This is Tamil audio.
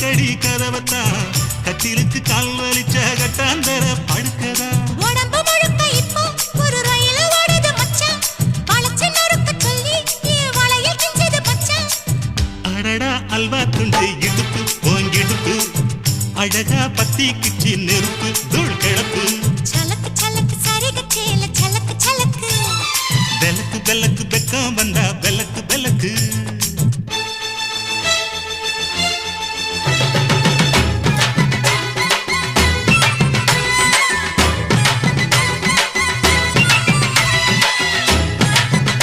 கடி கதவத்தான் கட்டிலுக்கு கால் வலிச்ச கட்டாந்தர படுக்கதா உடம்பு முழுக்க இப்போ ஒரு ரயில் ஓடுது மச்சான் வளைச்சு நொறுக்க சொல்லி வளையல் கிஞ்சது மச்சான் அடடா அல்வா துண்டு இடுப்பு போங்கிடுப்பு அழகா பத்தி கிச்சி நெருப்பு தூள் கிளப்பு சலக்கு சலக்கு சரிகச்சேல சலக்கு சலக்கு பெலக்கு பெலக்கு பெக்கம் வந்தா பெலக்கு பெலக்கு